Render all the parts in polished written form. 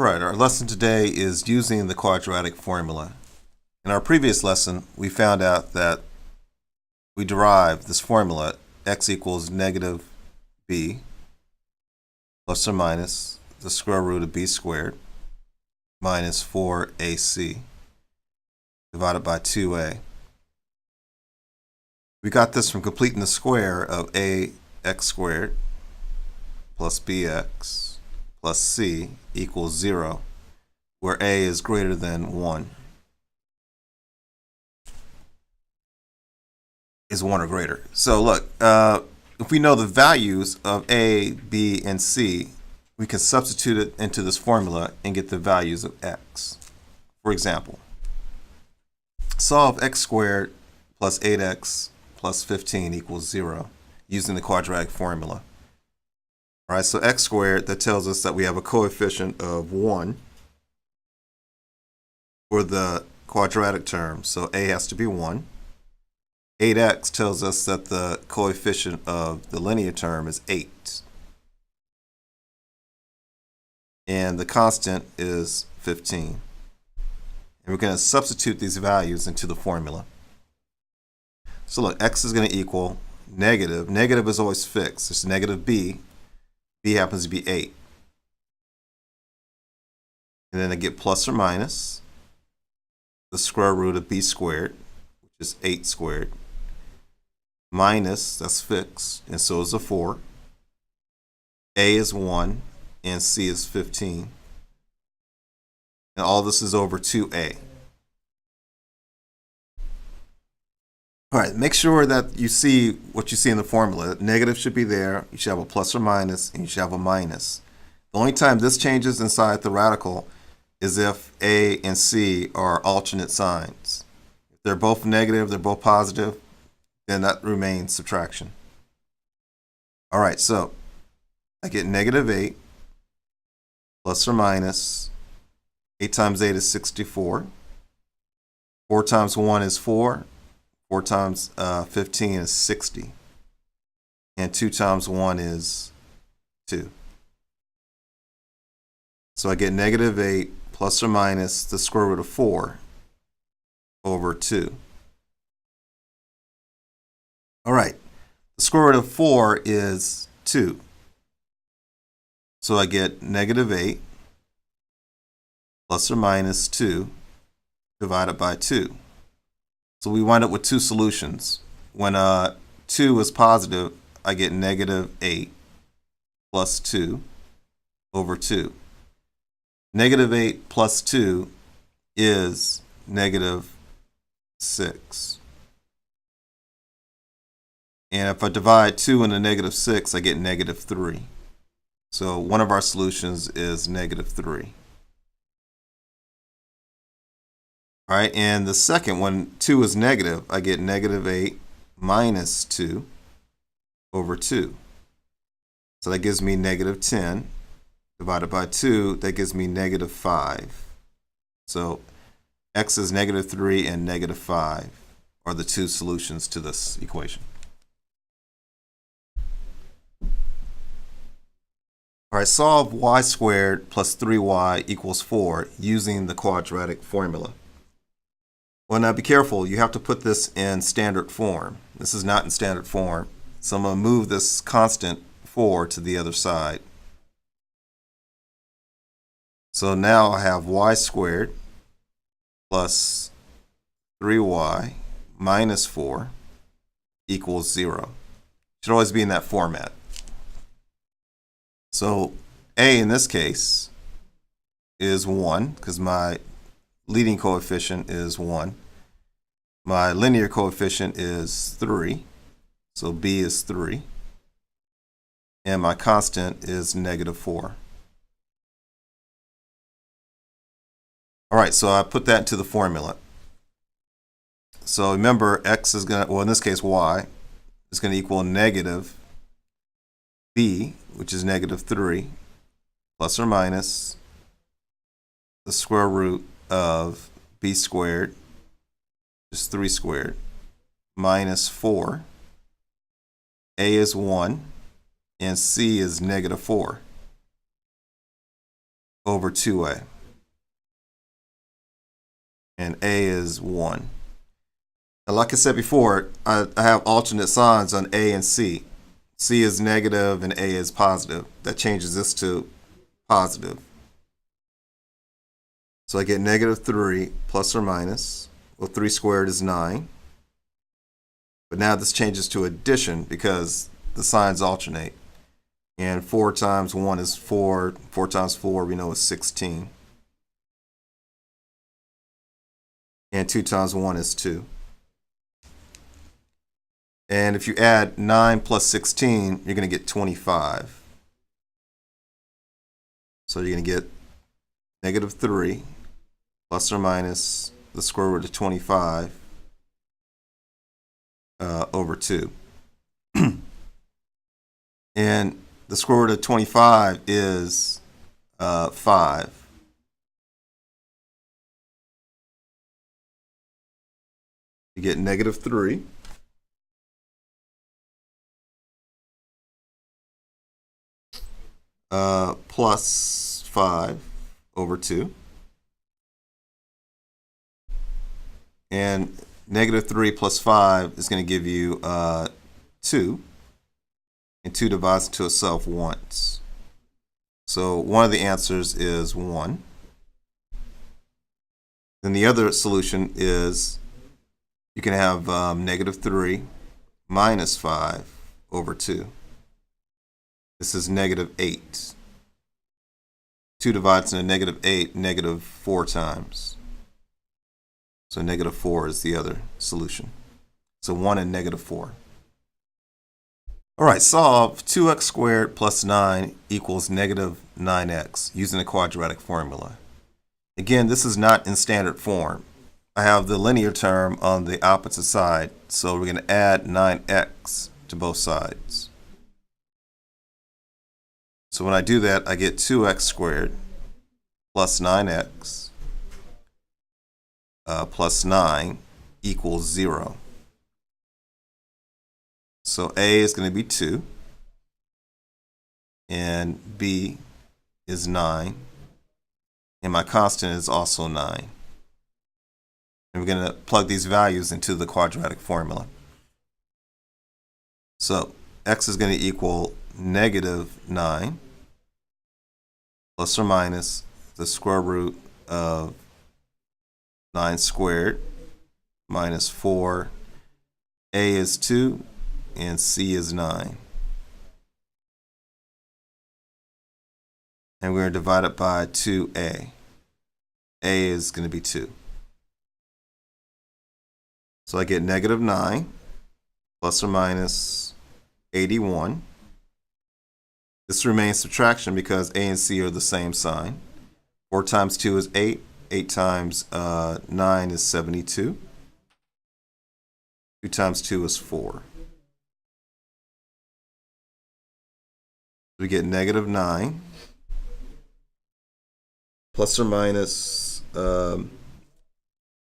Alright, our lesson today is using the quadratic formula. In our previous lesson, we found out that we derived this formula, x equals negative b plus or minus the square root of b squared minus 4ac divided by 2a. We got this from completing the square of ax squared plus bx plus c equals 0, where a is greater than 1. Is 1 or greater. So look, if we know the values of a, b, and c, we can substitute it into this formula and get the values of x. For example, solve x squared plus 8x plus 15 equals 0 using the quadratic formula. All right, so x squared, that tells us that we have a coefficient of 1 for the quadratic term, so a has to be 1. 8x tells us that the coefficient of the linear term is 8. And the constant is 15. And we're going to substitute these values into the formula. So look, x is going to equal negative. Negative is always fixed. It's negative b. B happens to be 8. And then I get plus or minus the square root of b squared, which is 8 squared, minus, that's fixed, and so is a 4. A is 1, and c is 15. And all this is over 2a. All right, make sure that you see what you see in the formula. Negative should be there. You should have a plus or minus, and you should have a minus. The only time this changes inside the radical is if a and c are alternate signs. If they're both negative, they're both positive, then that remains subtraction. All right, so I get negative 8 plus or minus 8 times 8 is 64. 4 times 1 is 4. 4 times 15 is 60. And 2 times 1 is 2. So I get negative 8 plus or minus the square root of 4 over 2. All right, the square root of 4 is 2. So I get negative 8 plus or minus 2 divided by 2. So we wind up with two solutions. When 2 is positive, I get negative 8 plus 2 over 2. Negative 8 plus 2 is negative 6. And if I divide 2 into negative 6, I get negative 3. So one of our solutions is negative 3. All right, and the second, when 2 is negative, I get negative 8 minus 2 over 2. So that gives me negative 10 divided by 2. That gives me negative 5. So x is negative 3 and negative 5 are the two solutions to this equation. All right, solve y squared plus 3y equals 4 using the quadratic formula. Well, now be careful. You have to put this in standard form. This is not in standard form. So I'm going to move this constant 4 to the other side. So now I have y squared plus 3y minus 4 equals 0. Should always be in that format. So a in this case is 1 because my leading coefficient is 1. My linear coefficient is 3, so b is 3. And my constant is negative 4. All right, so I put that into the formula. So remember, x is going to, well, in this case, y is going to equal negative b, which is negative 3, plus or minus the square root of b squared, which is 3 squared, minus 4. A is 1, and c is negative 4. over 2a. And a is 1. Now, like I said before, I have alternate signs on a and c. C is negative and a is positive. That changes this to positive. So I get negative 3 plus or minus. Well, 3 squared is 9. But now this changes to addition because the signs alternate. And 4 times 1 is 4. 4 times 4 we know is 16. And 2 times 1 is 2. And if you add 9 plus 16, you're going to get 25. So you're going to get negative 3 plus or minus the square root of 25 over 2. And the square root of 25 is 5. You get negative 3 plus 5 over 2. And negative 3 plus 5 is going to give you 2. And 2 divides into itself once. So one of the answers is 1. Then the other solution is you can have negative 3 minus 5 over 2. This is negative 8. 2 divides into negative 8, negative 4 times. So negative 4 is the other solution. So 1 and negative 4. All right, solve 2x squared plus 9 equals negative 9x using the quadratic formula. Again, this is not in standard form. I have the linear term on the opposite side, so we're going to add 9x to both sides. So when I do that, I get 2x squared plus 9x plus 9 equals 0. So a is going to be 2, and b is 9, and my constant is also 9. And we're going to plug these values into the quadratic formula. So x is going to equal negative 9 plus or minus the square root of 9 squared minus 4. A is 2 and c is 9. And we're going to divide it by 2a. A is going to be 2. So I get negative 9 plus or minus 81. This remains subtraction because a and c are the same sign. 4 times 2 is 8. 8 times 9 is 72. 2 times 2 is 4. We get negative 9 plus or minus 9,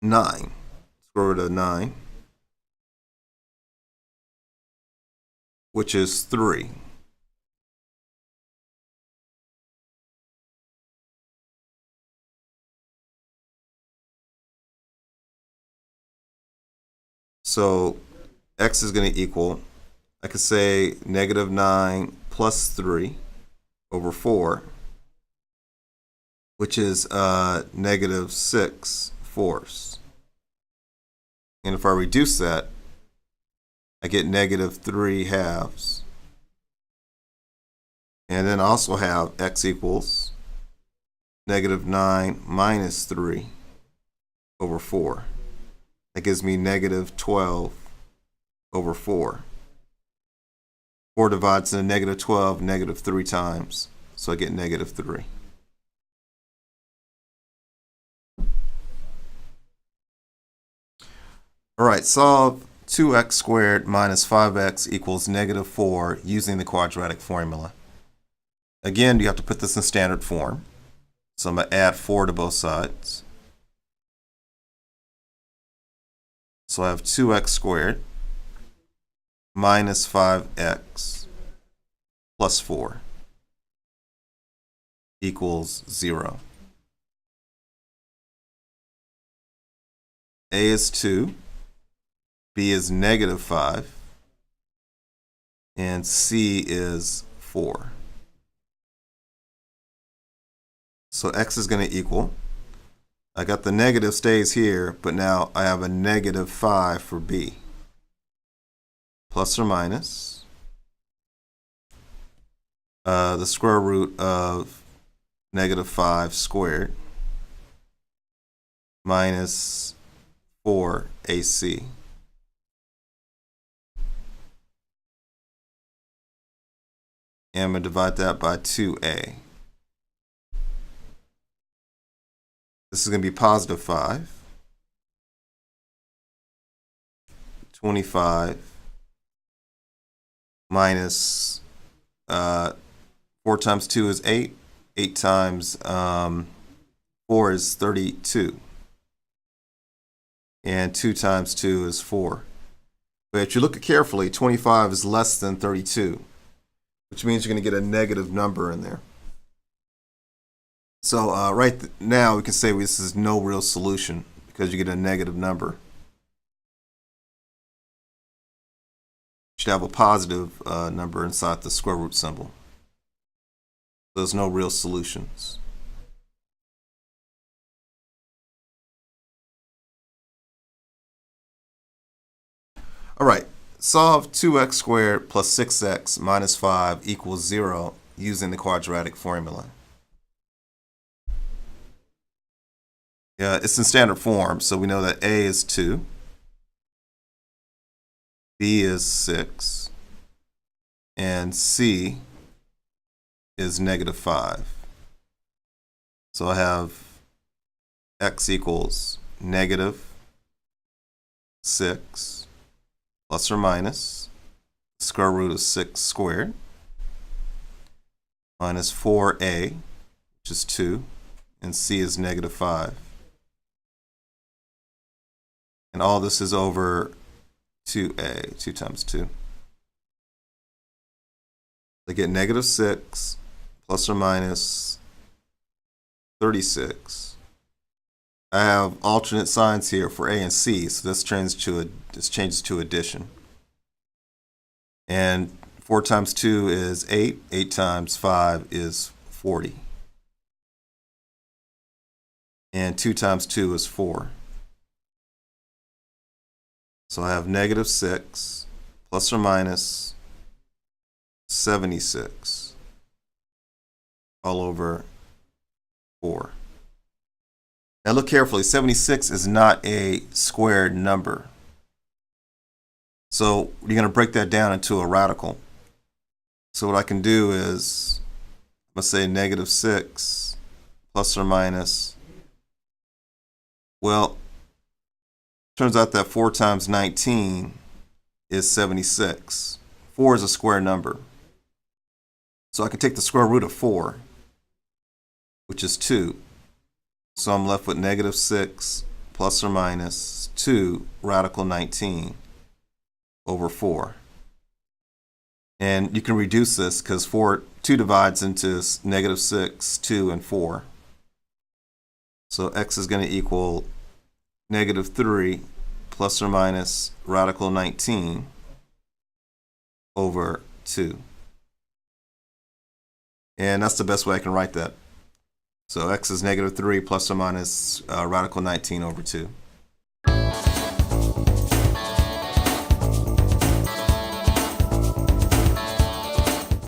square root of 9, which is 3. So x is going to equal, I could say negative 9 plus 3 over 4, which is negative 6 fourths. And if I reduce that, I get negative 3 halves. And then I also have x equals negative 9 minus 3 over 4. That gives me negative 12 over 4. 4 divides into negative 12, negative 3 times. So I get negative 3. All right, solve 2x squared minus 5x equals negative 4 using the quadratic formula. Again, you have to put this in standard form. So I'm going to add 4 to both sides. So I have 2x squared minus 5x plus 4. equals 0. A is 2, B is negative 5, and C is 4. So x is going to equal, I got the negative stays here, but now I have a negative 5 for B. Plus or minus the square root of negative 5 squared minus 4 AC. And I'm going to divide that by 2A. This is going to be positive 5. 25 minus 4 times 2 is 8. 8 times 4 is 32. And 2 times 2 is 4. But if you look carefully, 25 is less than 32, which means you're going to get a negative number in there. So now we can say this is no real solution because you get a negative number. You should have a positive number inside the square root symbol. There's no real solutions. All right, solve 2x squared plus 6x minus 5 equals 0 using the quadratic formula. Yeah, it's in standard form, so we know that A is 2, B is 6, and C is negative 5. So I have x equals negative 6 plus or minus the square root of 6 squared minus 4a, which is 2, and c is negative 5. And all this is over 2a, 2 times 2. I get negative 6 plus or minus 36. I have alternate signs here for a and c, so this changes to addition. And 4 times 2 is 8. 8 times 5 is 40. And 2 times 2 is 4. So I have negative 6 plus or minus 76 all over 4. Now look carefully, 76 is not a squared number. So you're going to break that down into a radical. So what I can do is, let's say negative 6 plus or minus, well, turns out that 4 times 19 is 76. 4 is a square number. So I can take the square root of 4, which is 2. So I'm left with negative 6 plus or minus 2 radical 19 over 4. And you can reduce this because 2 divides into negative 6, 2, and 4. So x is going to equal negative 3 plus or minus radical 19 over 2. And that's the best way I can write that. So x is negative 3 plus or minus radical 19 over 2.